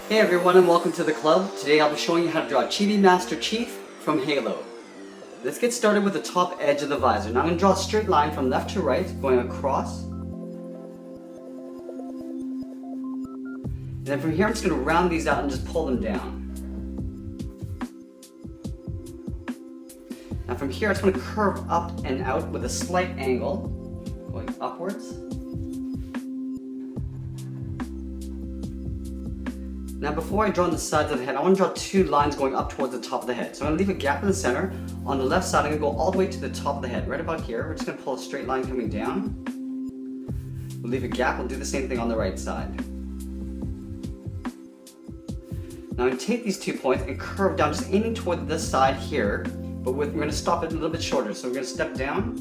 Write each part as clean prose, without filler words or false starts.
Hey everyone and welcome to the club. Today I'll be showing you how to draw Chibi Master Chief from Halo. Let's get started with the top edge of the visor. Now I'm going to draw a straight line from left to right going across. And then from here I'm just going to round these out and just pull them down. Now from here I just want to curve up and out with a slight angle going upwards. Now before I draw on the sides of the head, I want to draw two lines going up towards the top of the head. So I'm going to leave a gap in the center. On the left side, I'm going to go all the way to the top of the head, right about here. We're just going to pull a straight line coming down. We'll leave a gap. We'll do the same thing on the right side. Now I'm going to take these 2 points and curve down, just aiming toward this side here, but we're going to stop it a little bit shorter. So we're going to step down,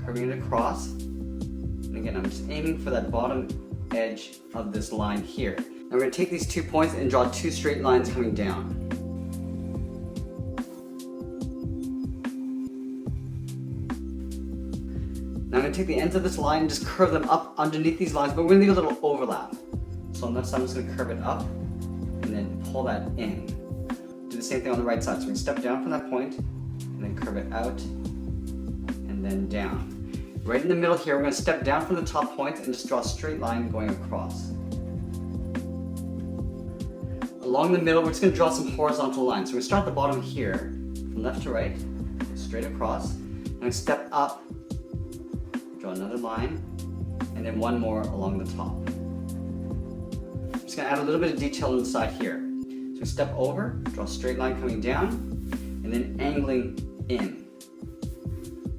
curving it across. And again, I'm just aiming for that bottom edge of this line here. Now we're going to take these 2 points and draw two straight lines coming down. Now I'm going to take the ends of this line and just curve them up underneath these lines, but we're going to leave a little overlap. So on the left side I'm just going to curve it up and then pull that in. Do the same thing on the right side. So we're going to step down from that point and then curve it out and then down. Right in the middle here we're going to step down from the top point and just draw a straight line going across. Along the middle, we're just going to draw some horizontal lines. So we're going to start at the bottom here, from left to right, straight across. I'm going to step up, draw another line, and then one more along the top. I'm just going to add a little bit of detail inside here. So step over, draw a straight line coming down, and then angling in.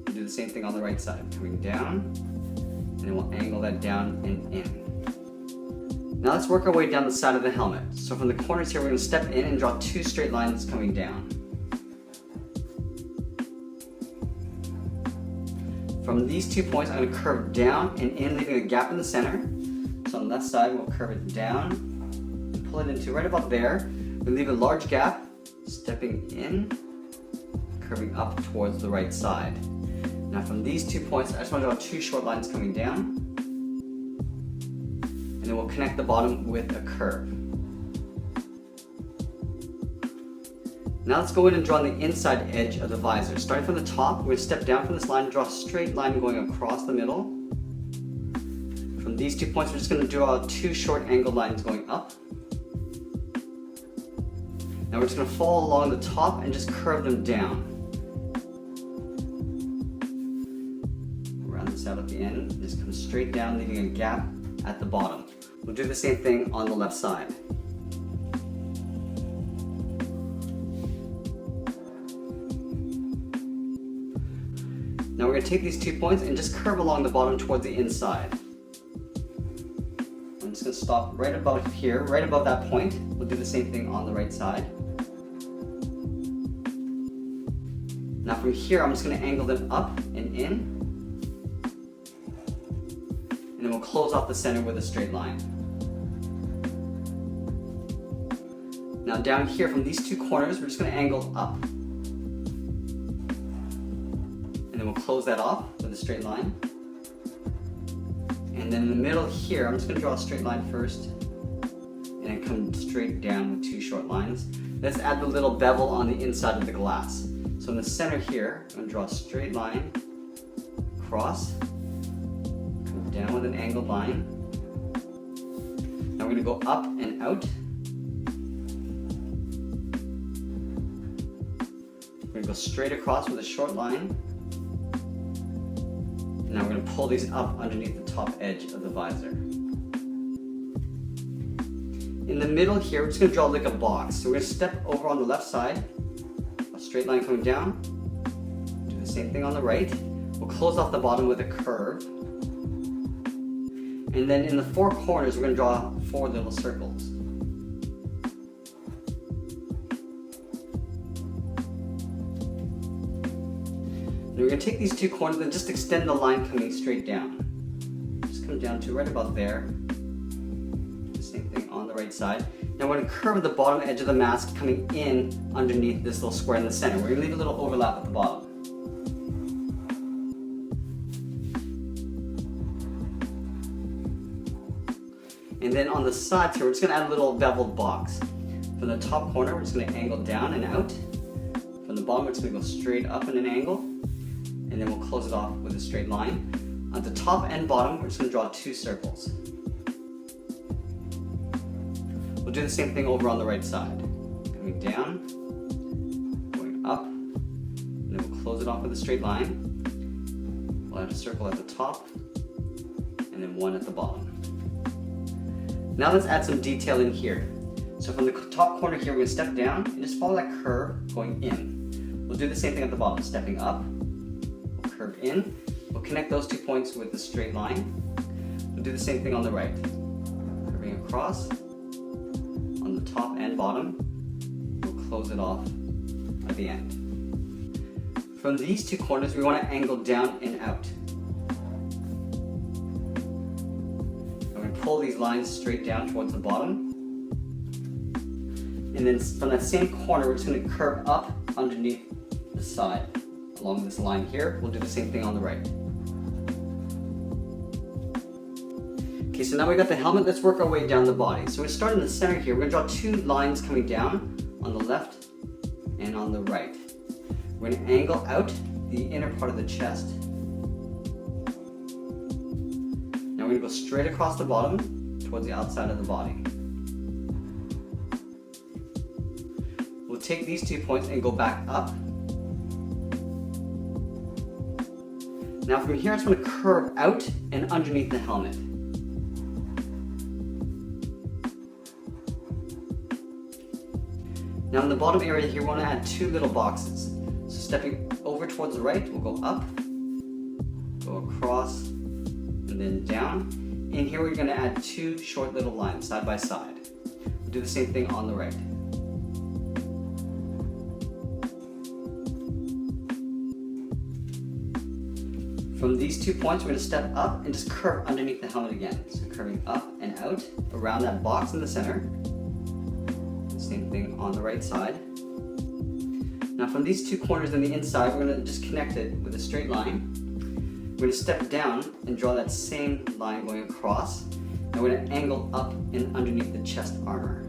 We'll do the same thing on the right side, coming down, and then we'll angle that down and in. Now let's work our way down the side of the helmet. So from the corners here, we're going to step in and draw two straight lines coming down. From these 2 points, I'm going to curve down and in, leaving a gap in the center. So on the left side, we'll curve it down and pull it into right about there. We'll leave a large gap, stepping in, curving up towards the right side. Now from these 2 points, I just want to draw two short lines coming down. And then we'll connect the bottom with a curve. Now let's go in and draw on the inside edge of the visor. Starting from the top, we're going to step down from this line and draw a straight line going across the middle. From these 2 points, we're just going to draw two short angled lines going up. Now we're just going to follow along the top and just curve them down. Round this out at the end, just come straight down, leaving a gap at the bottom. We'll do the same thing on the left side. Now we're going to take these 2 points and just curve along the bottom towards the inside. I'm just going to stop right about here, right above that point. We'll do the same thing on the right side. Now from here, I'm just going to angle them up and in. And then we'll close off the center with a straight line. Now down here from these two corners, we're just going to angle up. And then we'll close that off with a straight line. And then in the middle here, I'm just going to draw a straight line first. And then come straight down with two short lines. Let's add the little bevel on the inside of the glass. So in the center here, I'm going to draw a straight line across. Down with an angled line. Now we're going to go up and out. We're going to go straight across with a short line. And now we're going to pull these up underneath the top edge of the visor. In the middle here, we're just going to draw like a box. So we're going to step over on the left side, a straight line coming down. Do the same thing on the right. We'll close off the bottom with a curve. And then in the four corners, we're going to draw four little circles. And we're going to take these two corners and just extend the line coming straight down. Just come down to right about there. The same thing on the right side. Now we're going to curve the bottom edge of the mask coming in underneath this little square in the center. We're going to leave a little overlap at the bottom. And then on the sides here, we're just gonna add a little beveled box. From the top corner, we're just gonna angle down and out. From the bottom, we're just gonna go straight up in an angle. And then we'll close it off with a straight line. At the top and bottom, we're just gonna draw 2 circles. We'll do the same thing over on the right side. Coming down, going up, and then we'll close it off with a straight line. We'll add a circle at the top, and then 1 at the bottom. Now let's add some detail in here. So from the top corner here, we're gonna step down and just follow that curve going in. We'll do the same thing at the bottom, stepping up, we'll curve in. We'll connect those 2 points with a straight line. We'll do the same thing on the right. Curving across, on the top and bottom. We'll close it off at the end. From these 2 corners, we want to angle down and out. I'm going to pull these lines straight down towards the bottom. And then from that same corner, we're just going to curve up underneath the side. Along this line here, we'll do the same thing on the right. Okay, so now we got the helmet, let's work our way down the body. So we're going to start in the center here. We're going to draw 2 lines coming down on the left and on the right. We're going to angle out the inner part of the chest. Now we're going to go straight across the bottom towards the outside of the body. We'll take these 2 points and go back up. Now from here, I just want to curve out and underneath the helmet. Now in the bottom area here, we want to add 2 little boxes. So stepping over towards the right, we'll go up, go across, and then down. And here we're going to add 2 short little lines side by side. We'll do the same thing on the right. From these 2 points, we're going to step up and just curve underneath the helmet again. So curving up and out around that box in the center. Same thing on the right side. Now from these 2 corners on the inside, we're going to just connect it with a straight line. We're going to step down and draw that same line going across. And we're going to angle up and underneath the chest armor.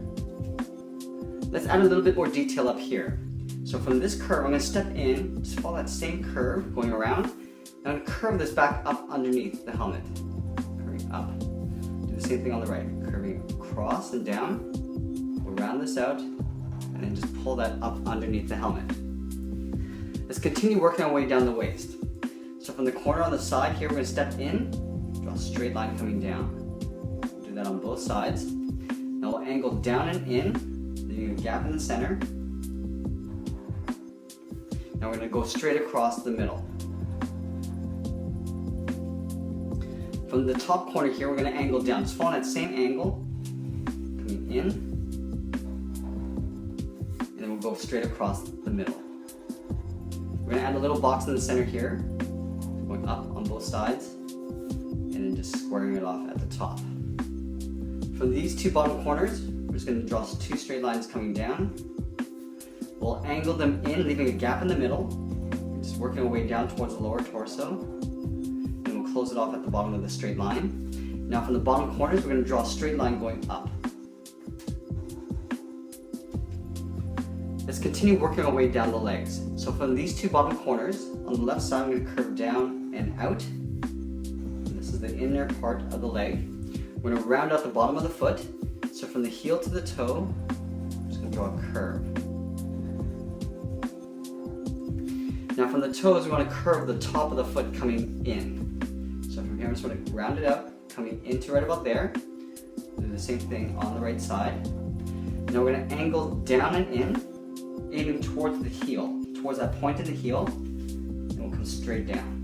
Let's add a little bit more detail up here. So from this curve, I'm going to step in, just follow that same curve going around. I'm going to curve this back up underneath the helmet. Curving up. Do the same thing on the right. Curving across and down. Round this out, and then just pull that up underneath the helmet. Let's continue working our way down the waist. So from the corner on the side here, we're going to step in, draw a straight line coming down. Do that on both sides. Now we'll angle down and in, leaving a gap in the center. Now we're going to go straight across the middle. From the top corner here, we're going to angle down. Just follow that same angle, coming in. Go straight across the middle. We're going to add a little box in the center here, going up on both sides, and then just squaring it off at the top. From these 2 bottom corners, we're just going to draw 2 straight lines coming down. We'll angle them in, leaving a gap in the middle, just working our way down towards the lower torso, and we'll close it off at the bottom with a straight line. Now from the bottom corners, we're going to draw a straight line going up. Let's continue working our way down the legs. So from these 2 bottom corners, on the left side, I'm going to curve down and out. This is the inner part of the leg. We're going to round out the bottom of the foot. So from the heel to the toe, I'm just going to draw a curve. Now from the toes, we want to curve the top of the foot coming in. So from here, I'm just going to round it out, coming into right about there. Do the same thing on the right side. Now we're going to angle down and in, aiming towards the heel, towards that point in the heel, and we'll come straight down.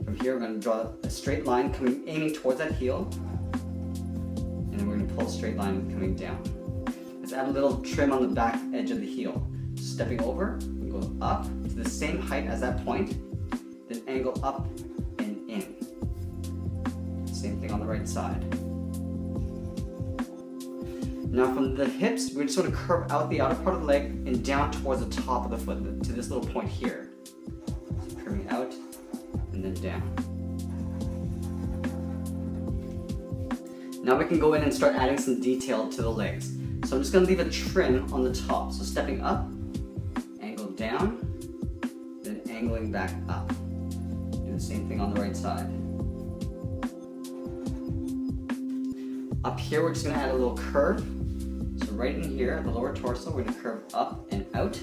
From here, we're going to draw a straight line aiming towards that heel, and then we're going to pull a straight line coming down. Let's add a little trim on the back edge of the heel. Stepping over, we go up to the same height as that point, then angle up and in. Same thing on the right side. Now from the hips, we're just going to curve out the outer part of the leg and down towards the top of the foot, to this little point here. So curving out and then down. Now we can go in and start adding some detail to the legs. So I'm just going to leave a trim on the top. So stepping up, angle down, then angling back up. Do the same thing on the right side. Up here we're just going to add a little curve. So right in here, the lower torso, we're going to curve up and out.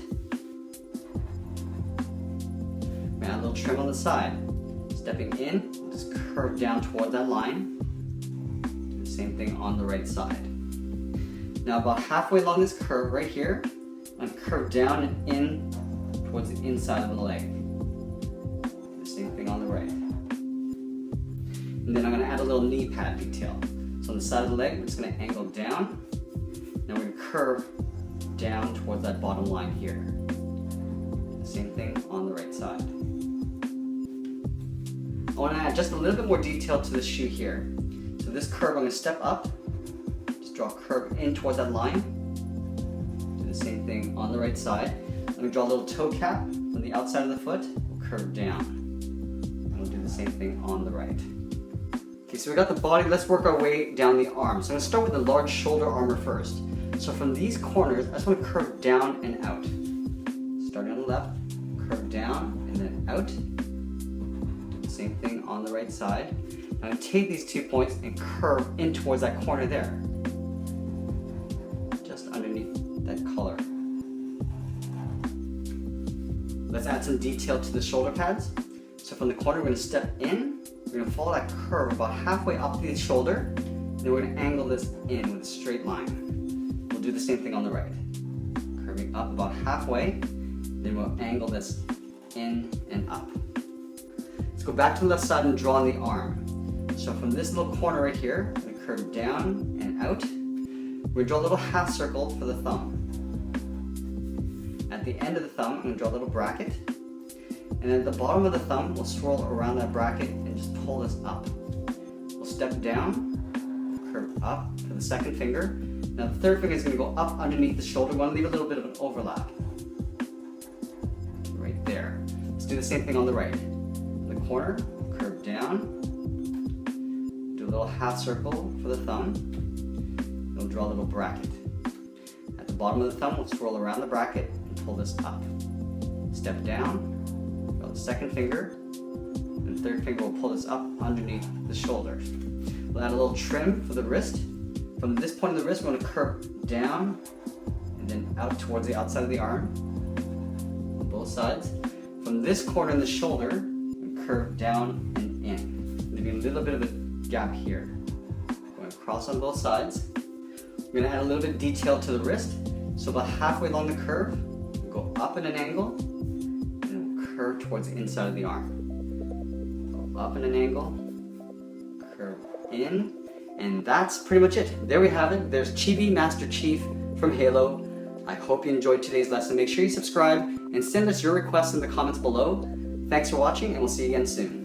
We add a little trim on the side. Stepping in, we'll just curve down toward that line. Do the same thing on the right side. Now about halfway along this curve right here, I'm going to curve down and in towards the inside of the leg. Do the same thing on the right. And then I'm going to add a little knee pad detail. So on the side of the leg, we're just going to angle down. Now we're going to curve down towards that bottom line here. The same thing on the right side. I want to add just a little bit more detail to the shoe here. So this curve, I'm going to step up. Draw a curve in towards that line. Do the same thing on the right side. I'm going to draw a little toe cap from the outside of the foot, curve down. And we'll do the same thing on the right. Okay, so we got the body, let's work our way down the arm. So I'm going to start with the large shoulder armor first. So from these corners, I just want to curve down and out. Starting on the left, curve down and then out. Do the same thing on the right side. I'm going to take these 2 points and curve in towards that corner there. Underneath that collar. Let's add some detail to the shoulder pads. So from the corner, we're going to step in. We're going to follow that curve about halfway up the shoulder. Then we're going to angle this in with a straight line. We'll do the same thing on the right. Curving up about halfway. Then we'll angle this in and up. Let's go back to the left side and draw on the arm. So from this little corner right here, we're going to curve down and out. We draw a little half circle for the thumb. At the end of the thumb, I'm going to draw a little bracket. And at the bottom of the thumb, we'll swirl around that bracket and just pull this up. We'll step down, curve up for the second finger. Now the third finger is going to go up underneath the shoulder. We want to leave a little bit of an overlap. Right there. Let's do the same thing on the right. In the corner, curve down. Do a little half circle for the thumb. We'll draw a little bracket. At the bottom of the thumb, we'll swirl around the bracket and pull this up. Step down, draw the second finger, and the third finger will pull this up underneath the shoulder. We'll add a little trim for the wrist. From this point of the wrist, we're going to curve down and then out towards the outside of the arm on both sides. From this corner in the shoulder, we curve down and in. There'll be a little bit of a gap here. Going across on both sides. We're going to add a little bit of detail to the wrist. So about halfway along the curve, we'll go up in an angle, and then we'll curve towards the inside of the arm. Go up in an angle, curve in, and that's pretty much it. There we have it. There's Chibi Master Chief from Halo. I hope you enjoyed today's lesson. Make sure you subscribe and send us your requests in the comments below. Thanks for watching, and we'll see you again soon.